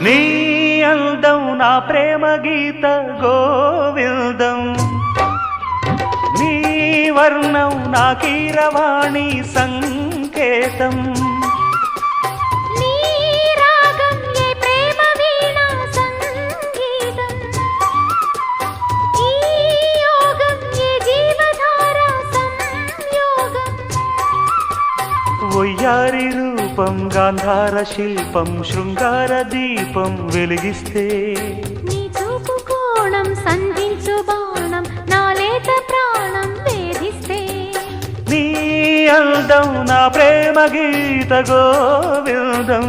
నీ అందం నా ప్రేమ గీత గోవిందం, నీ వర్ణం నా కీరవాణి సంకేతం. వయ్యారి రూపం గాంధార శిల్పం శృంగార దీపం వెలిగిస్తే, నీ చూపు కోణం సంధించు బాణం నా లేత ప్రాణం వేధిస్తే, నీ అందం నా ప్రేమ గీత గోవిందం.